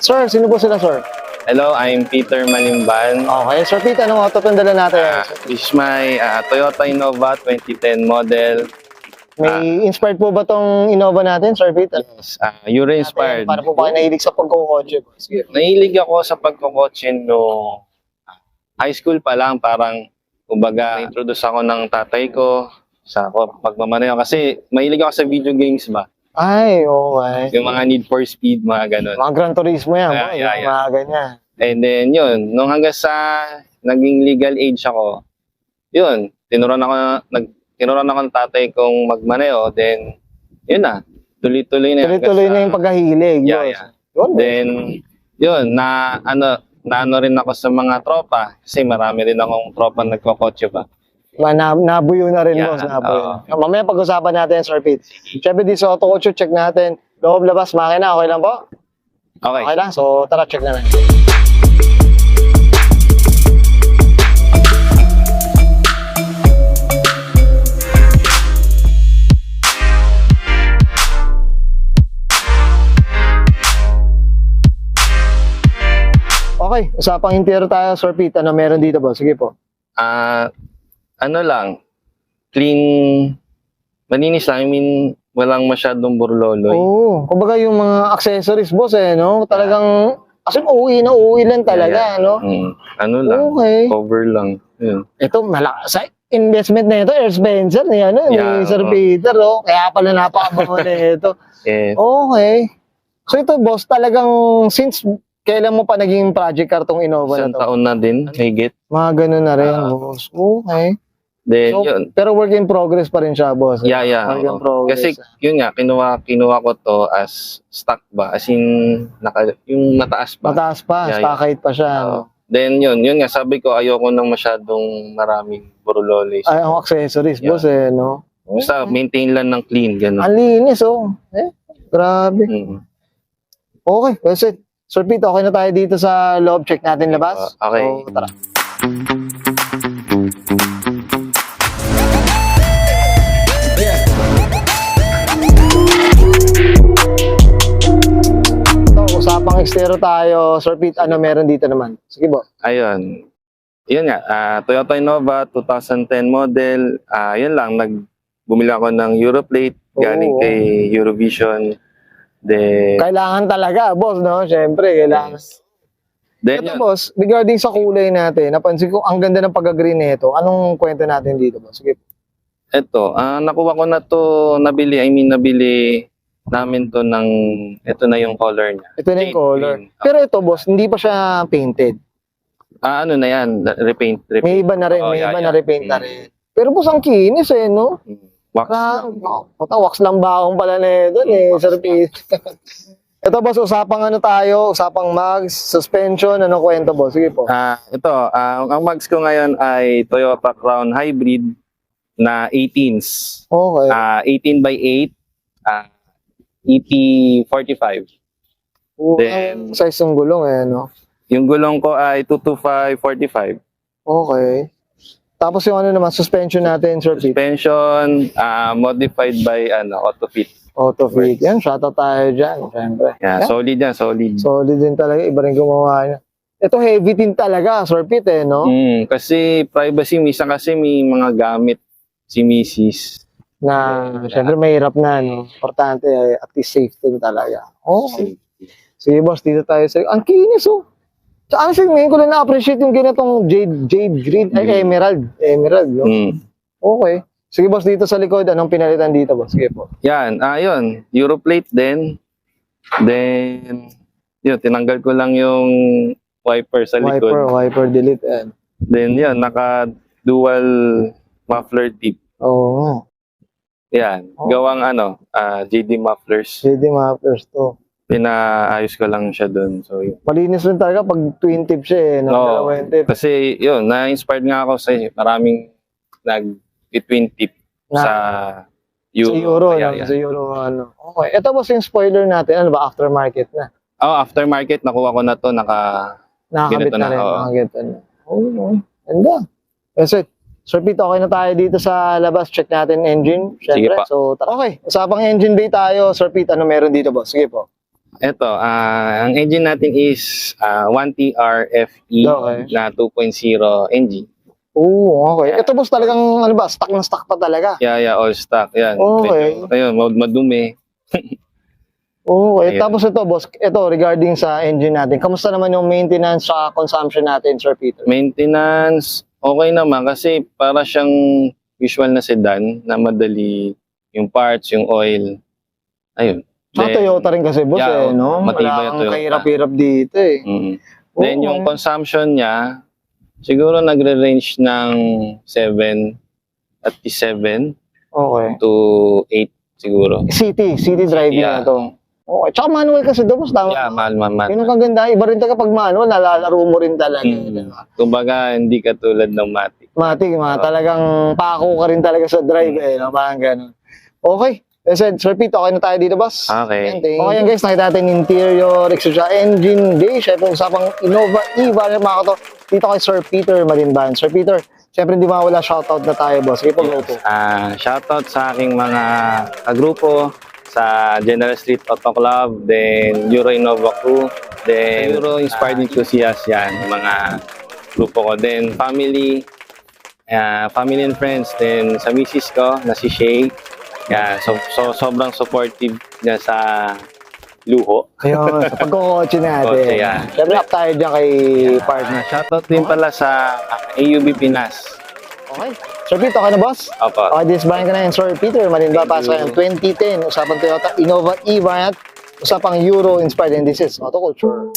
Sir, sino po sila, sir? Hello, I'm Peter Malimban. Okay, Sir Pete, anong auto itong dala natin? This is my Toyota Innova 2010 model. May inspired po ba tong Innova natin, Sir Pete? Euro-inspired. Para po ba kayo nahilig sa pagkukotse? Sige. Nahilig ako sa pagkakotse no high school pa lang. Parang, kumbaga, introduce ako ng tatay ko sa pagmamaneho. Kasi mahilig ako sa video games ba? Ay, okay. Yung mga Need for Speed, mga ganun. Mga Gran Turismo yan, Yeah, boy. yeah, Yung mga ganyan. And then, yun, nung hanggang sa naging legal age ako, yun, tinuruan ako ng tatay kong magmaneho, then, yun na, tuloy-tuloy na. Tuloy-tuloy na yung pagkahilig. Yeah, boss. yeah. Yun, Then, yun, na ano rin ako sa mga tropa, kasi marami rin akong tropa nagkokotse pa. nabuyo na rin, Yeah, boss. Nabuyo. Mamaya pag-usapan natin, Sir Pete. Siyempre, di sa auto kotse, check natin. Loob, labas, makina. Okay lang po? Okay. Okay lang? So, tara, check na natin. Okay, usapang interior tayo, Sir Pete. Ano meron dito, boss? Sige po. Ano lang, clean, malinis lang. I mean, walang masyadong burloloy. Oo. Kumbaga yung mga accessories, boss, no? Talagang, kasi uuwi lang talaga, no? Ano lang, Okay. cover lang. Yun. Ito, malakas. Sa investment na ito, Air Spencer, ni, ano, Yeah, ni Sir oo. Peter, oh. Kaya pala napakabango na ito. Eh, Okay. So ito, boss, talagang since kailan mo pa naging project car tong Innova na isang to? taon na din, higit. Mga ganun na rin, boss. Okay. Then, So, yun. pero work in progress pa rin siya, boss. Yeah, Work in oo. progress. Kasi, yun nga, kinuha ko to as stock ba? As in, yung mataas ba? Mataas pa, Yeah, stock height pa siya. no? Then, yun nga, sabi ko, ayoko nang masyadong maraming burloloy. Ay, ang accessories, Yeah. boss, no? Basta, maintain lang ng clean, gano'n. Ang linis, oh. Grabe. Mm. Okay, kasi Sir Pete, okay na tayo dito sa loob. Check natin labas. Okay. So, tara. So, usapang exterior tayo. Sir Pete, ano meron dito naman? Sige po. Ayun. Yun nga, Toyota Innova 2010 model. Yun lang, bumili ako ng Europlate galing Oo. kay Eurovision. Then, Kailangan talaga, boss, no? Siyempre, kailangan. then Ito, yun, boss, regarding sa kulay natin, napansin ko, ang ganda ng pag-green nito. Anong kwento natin dito, boss? Sige. ito, nakuha ko na to, nabili namin to ng, ito na yung color niya. Ito na yung Jade color. green. Pero ito, boss, hindi pa siya painted. Ano na yan, repaint. May iba na rin, Oh, may yeah, iba yeah. na repaint na rin. Pero boss, ang kinis no? Wax. Wax lang baong pala na ito, Sir Pete. Ito, boss, usapang ano tayo, usapang mags, suspension, anong kwento, boss? Sige po. Ito, ang mags ko ngayon ay Toyota Crown Hybrid na 18s. Okay. 18 by 8, EP45. then- Ang size ng gulong, no? Yung gulong ko ay 225/45. Okay. Tapos yung ano naman, suspension natin, Sir Pete. Suspension, modified by AutoFit. Auto fit. Yan, shoutout tayo dyan, syempre. Yeah, solid yan, solid. Solid din talaga, iba rin gumawa niya. Ito heavy din talaga, Sir Pete, no? Kasi privacy, minsan kasi may mga gamit si Mrs. Na, syempre, mahirap na, no? Importante, at least safe din talaga. Okay. Sige, boss, dito tayo sa... Ang kinis, oh! So, ano siya, ngayon ko lang na-appreciate yung ganitong jade green, ay, emerald, no? Okay. Sige, boss, dito sa likod, anong pinalitan dito, boss? Sige po. Yan, yun. Europlate din. Then, yun, tinanggal ko lang yung wiper sa likod. Wiper, delete, and... Then, yun, naka-dual muffler tip. Oo. Yan, Oh. gawang JD mufflers. Shady mufflers to. Pinaayos ko lang siya dun. So, yun. Malinis rin talaga pag twin tip siya, no? Oo. Dalawang tip. Kasi, yun, na-inspired nga ako sa maraming nag-twin tip Na- sa Euro. Sa Euro, Kaya, no? yan. Sa Euro, ano. Okay. Ito boss yung spoiler natin. Ano ba? Aftermarket na. Aftermarket, nakuha ko na to, Nakakabit Ganito na na, rin. oo. Nakakabit na. Oo. Ganda. That's it. Sir Pete, okay na tayo dito sa labas. Check natin engine. Siyempre. Sige pa. So, tara. Okay. Usapang engine bay tayo. Sir Pete, ano meron dito boss? Sige po. Ito, ang engine natin is 1TR FE Okay. na 2.0 engine. Oo, okay. Ito boss talagang ano ba, stock na stock pa talaga. Yeah, all stock. Yan. Okay. Medyo, ayun, madumi. Okay. Ayun. Tapos ito boss, ito regarding sa engine natin. Kamusta naman yung maintenance sa consumption natin, Sir Peter? Maintenance, okay naman kasi para siyang usual na sedan na madali yung parts, yung oil. Ayun. Sa Then, Toyota rin kasi boss yeah, no? matibay Wala yung kang Toyota. kahirap-hirap dito eh. Then Oo. yung consumption niya, siguro nagre-range ng 7 at 7 Okay. to 8 siguro. City driving Yeah. na to. Okay. Tsaka manual kasi doon, boss. Tama. Yeah, mahal. Yun ang kaganda. Iba rin talaga pag manual, nalalaro mo rin talaga. Diba? Kumbaga, hindi katulad ng Matic. Matik, talagang pako ka rin talaga sa drive eh. No? Parang ganun. Okay. Sir Pete, okay na tayo dito, boss. Okay. Okay yan guys, nakita natin interior, exhaust engine, bay, syempre usapang Innova E-Variant mga kato. Dito kay Sir Peter Marinban. Sir Peter, syempre hindi mawala shoutout na tayo, boss. Sige po, go po. Shoutout sa aking mga kagrupo sa General Street Auto Club, then Euro Innova Crew, then Euro Inspired Enthusiasts yan, mga grupo ko. Then family and friends, then sa misis ko na si Shay. Yan, so sobrang supportive niya sa luho. Ayun, sa pagkukotse natin. Kotse, yan. Syempre up tayo dyan kay partner. Shoutout din pala sa AUB Pinas. Okay. Sir Pete, okay na, boss? Opo. Okay, disbayan ka na yan, Sir Peter. Marinba, Thank pasok you. yung 2010. Usapang Toyota Innova E-Variant. Usapang Euro Inspired, and this is Auto Culture.